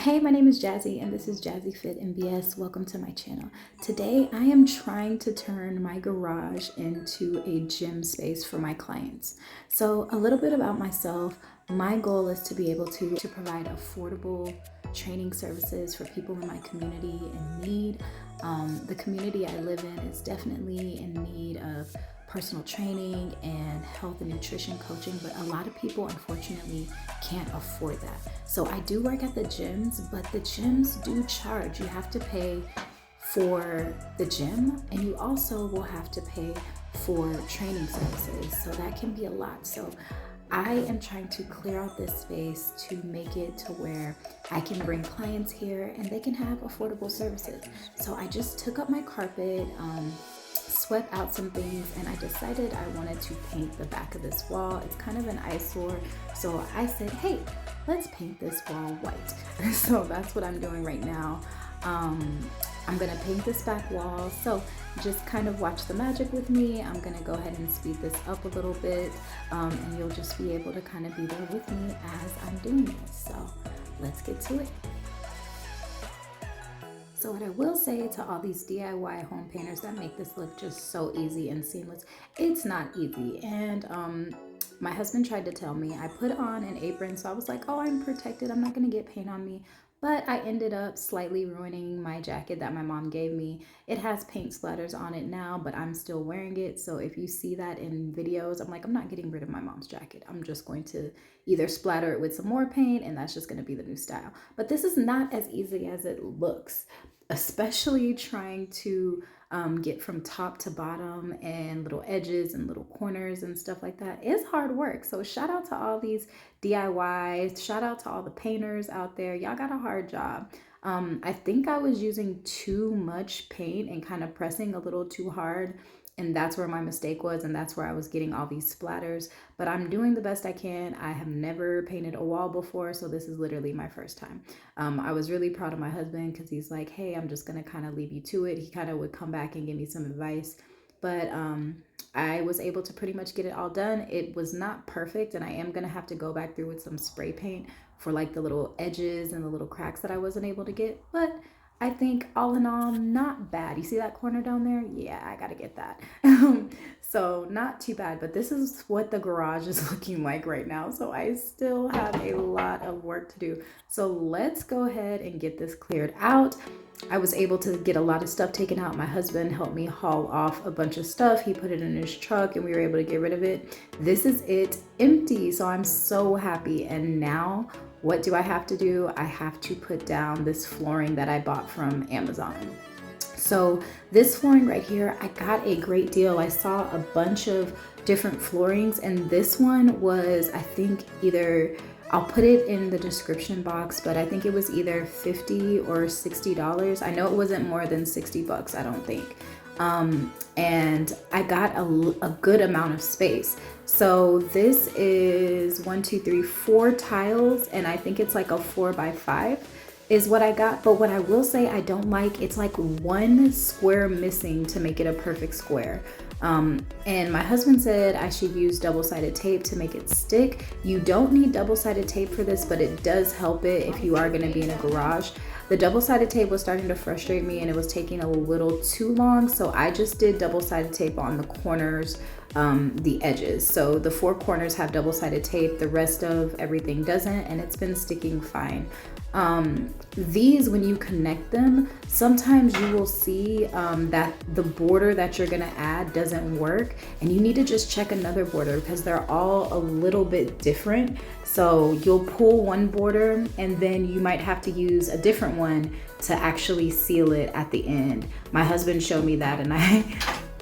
Hey, my name is Jazzy and this is Jazzy Fit MBS. Welcome to my channel. Today I am trying to turn my garage into a gym space for my clients. So a little bit about myself. My goal is to be able to provide affordable training services for people in my community in need. The community I live in is definitely in need of personal training and health and nutrition coaching, but a lot of people unfortunately can't afford that. So I do work at the gyms, but the gyms do charge. You have to pay for the gym and you also will have to pay for training services. So that can be a lot. So I am trying to clear out this space to make it to where I can bring clients here and they can have affordable services. So I just took up my carpet, swept out some things, and I decided I wanted to paint the back of this wall. It's kind of an eyesore, so I said, hey, let's paint this wall white. So that's what I'm doing right now. I'm gonna paint this back wall, so just kind of watch the magic with me. I'm gonna go ahead and speed this up a little bit, and you'll just be able to kind of be there with me as I'm doing this. So let's get to it. So what I will say to all these DIY home painters that make this look just so easy and seamless, it's not easy. And my husband tried to tell me, I put on an apron, so I was like, oh, I'm protected, I'm not gonna get paint on me. But I ended up slightly ruining my jacket that my mom gave me. It has paint splatters on it now, but I'm still wearing it. So if you see that in videos, I'm like, I'm not getting rid of my mom's jacket. I'm just going to either splatter it with some more paint, and that's just gonna be the new style. But this is not as easy as it looks, especially trying to get from top to bottom and little edges and little corners and stuff like that is hard work. So shout out to all these DIYs, shout out to all the painters out there. Y'all got a hard job. I think I was using too much paint and kind of pressing a little too hard, and that's where my mistake was, and that's where I was getting all these splatters. But I'm doing the best I can. I have never painted a wall before, so this is literally my first time. I was really proud of my husband because he's like, hey, I'm just gonna kind of leave you to it. He kind of would come back and give me some advice, but I was able to pretty much get it all done. It was not perfect, and I am gonna have to go back through with some spray paint for like the little edges and the little cracks that I wasn't able to get, but I think all in all, not bad. You see that corner down there? Yeah, I gotta get that. So not too bad, but this is what the garage is looking like right now. So I still have a lot of work to do. So let's go ahead and get this cleared out. I was able to get a lot of stuff taken out. My husband helped me haul off a bunch of stuff. He put it in his truck and we were able to get rid of it. This is it empty. So I'm so happy. And now what do I have to do? I have to put down this flooring that I bought from Amazon. So this flooring right here, I got a great deal. I saw a bunch of different floorings, and this one was, I think, either, I'll put it in the description box, but I think it was either $50 or $60. I know it wasn't more than 60 bucks, I don't think. And I got a good amount of space. So this is 4 tiles, and I think it's like a 4x5 is what I got. But what I will say I don't like, it's like one square missing to make it a perfect square. And my husband said I should use double-sided tape to make it stick. You don't need double-sided tape for this, but it does help it if you are going to be in a garage. The double-sided tape was starting to frustrate me and it was taking a little too long, so I just did double-sided tape on the corners, the edges. So the 4 corners have double-sided tape, the rest of everything doesn't, and it's been sticking fine. These, when you connect them, sometimes you will see that the border that you're gonna add doesn't work, and you need to just check another border because they're all a little bit different. So you'll pull one border and then you might have to use a different one to actually seal it at the end. My husband showed me that, and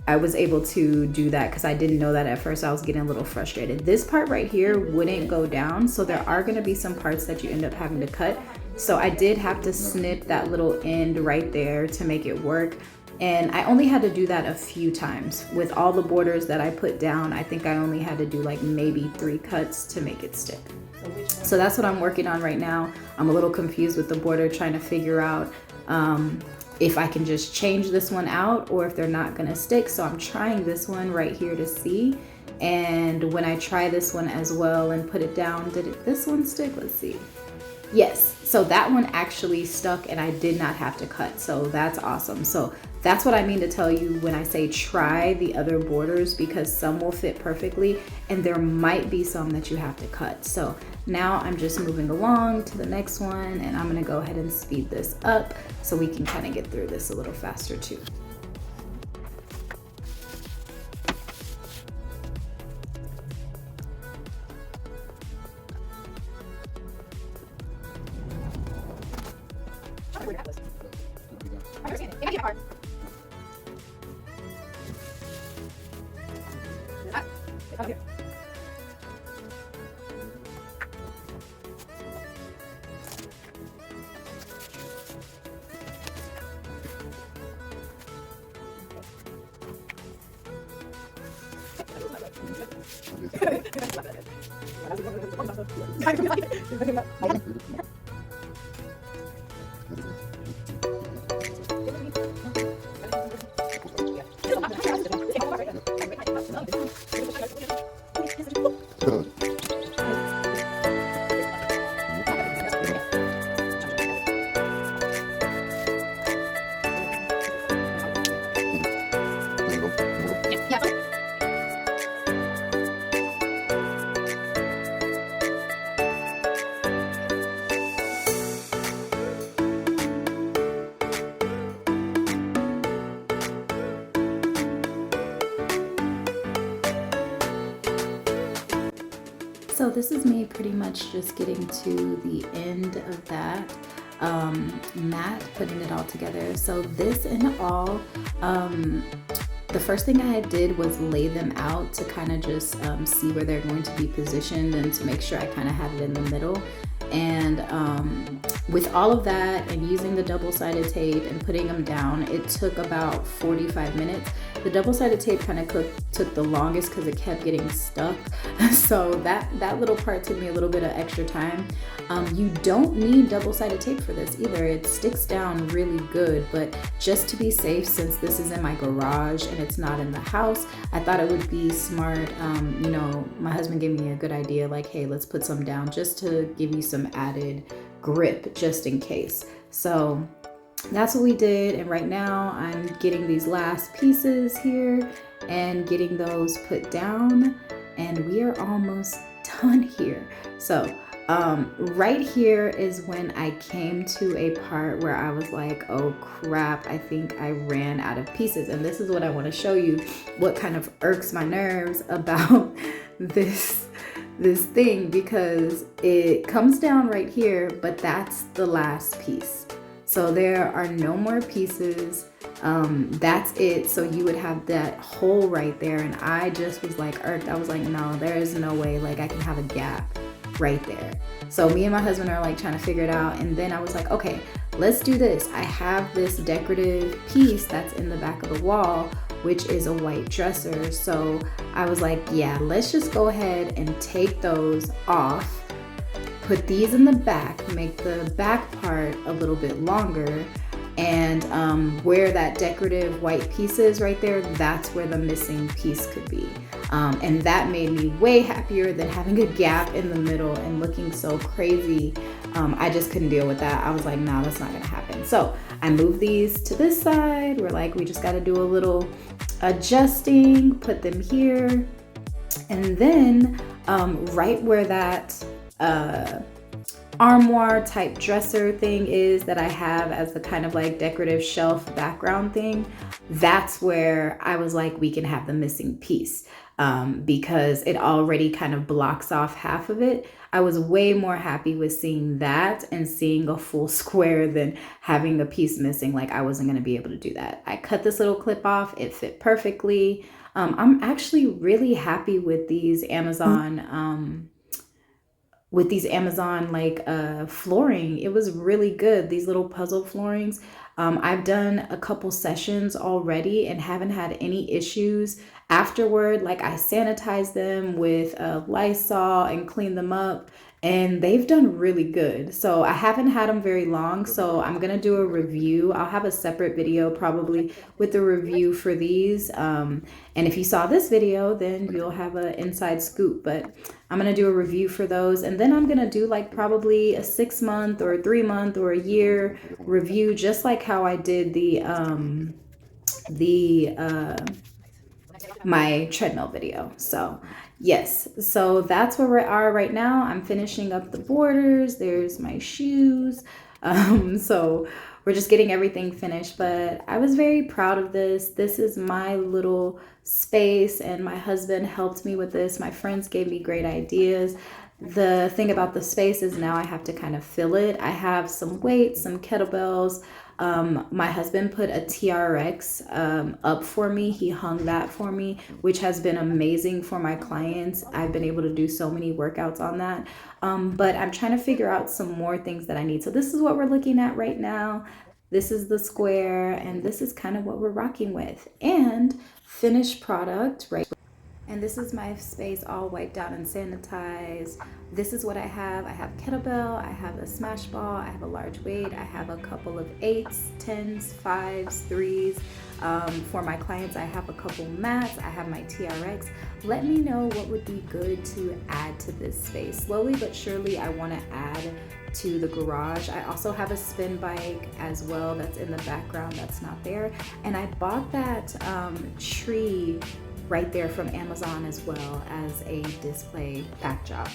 I was able to do that because I didn't know that at first. I was getting a little frustrated. This part right here wouldn't go down, so there are going to be some parts that you end up having to cut. So I did have to snip that little end right there to make it work. And I only had to do that a few times. With all the borders that I put down, I think I only had to do like maybe 3 cuts to make it stick. So that's what I'm working on right now. I'm a little confused with the border, trying to figure out if I can just change this one out or if they're not gonna stick. So I'm trying this one right here to see. And when I try this one as well and put it down, did this one stick? Let's see. Yes, so that one actually stuck and I did not have to cut. So that's awesome. So that's what I mean to tell you when I say try the other borders, because some will fit perfectly and there might be some that you have to cut. So now I'm just moving along to the next one, and I'm gonna go ahead and speed this up so we can kind of get through this a little faster too. So this is me pretty much just getting to the end of that mat, putting it all together. So this and all, the first thing I did was lay them out to kind of just see where they're going to be positioned and to make sure I kind of had it in the middle. And with all of that and using the double-sided tape and putting them down, it took about 45 minutes. The double-sided tape kind of took the longest because it kept getting stuck. So that little part took me a little bit of extra time. You don't need double-sided tape for this either. It sticks down really good, but just to be safe, since this is in my garage and it's not in the house, I thought it would be smart. You know, my husband gave me a good idea, like, hey, let's put some down just to give you some added grip just in case. So that's what we did, and right now I'm getting these last pieces here and getting those put down, and we are almost done here. So right here is when I came to a part where I was like, oh crap, I think I ran out of pieces. And this is what I want to show you, what kind of irks my nerves about this thing, because it comes down right here, but that's the last piece. So there are no more pieces. That's it. So you would have that hole right there. And I just was like irked. I was like, no, there is no way like I can have a gap right there. So me and my husband are like trying to figure it out. And then I was like, okay, let's do this. I have this decorative piece that's in the back of the wall, which is a white dresser. So I was like, yeah, let's just go ahead and take those off. Put these in the back, make the back part a little bit longer, and where that decorative white piece is right there, that's where the missing piece could be. And that made me way happier than having a gap in the middle and looking so crazy. I just couldn't deal with that. I was like, nah, that's not gonna happen. So I moved these to this side. We're like, we just gotta do a little adjusting, put them here. And then right where that armoire type dresser thing is that I have as the kind of like decorative shelf background thing, that's where I was like, we can have the missing piece, because it already kind of blocks off half of it. I was way more happy with seeing that and seeing a full square than having a piece missing. Like I wasn't going to be able to do that. I cut this little clip off. It fit perfectly. I'm actually really happy with these Amazon like flooring. It was really good, these little puzzle floorings. I've done a couple sessions already and haven't had any issues afterward. Like I sanitized them with Lysol and cleaned them up, and they've done really good. So I haven't had them very long, so I'm gonna do a review. I'll have a separate video probably with the review for these. And if you saw this video, then you'll have an inside scoop. But I'm gonna do a review for those, and then I'm gonna do like probably a 6 month or a 3 month or a year review, just like how I did the my treadmill video. So yes, so that's where we are right now. I'm finishing up the borders. There's my shoes. So we're just getting everything finished, but I was very proud of this. This is my little space, and my husband helped me with this. My friends gave me great ideas. The thing about the space is now I have to kind of fill it. I have some weights, some kettlebells. My husband put a TRX up for me. He hung that for me, which has been amazing for my clients. I've been able to do so many workouts on that. But I'm trying to figure out some more things that I need. So this is what we're looking at right now. This is the square, and this is kind of what we're rocking with. And finished product, right? And this is my space all wiped out and sanitized. This is what I have. I have kettlebell, I have a smash ball, I have a large weight, I have a couple of 8s, 10s, 5s, 3s. For my clients, I have a couple mats, I have my TRX. Let me know what would be good to add to this space. Slowly but surely, I want to add to the garage. I also have a spin bike as well that's in the background that's not there. And I bought that tree right there from Amazon as well as a display backdrop.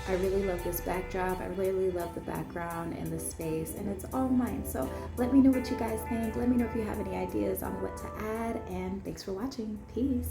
I really love this backdrop. I really love the background and the space, and it's all mine. So let me know what you guys think. Let me know if you have any ideas on what to add, and thanks for watching. Peace.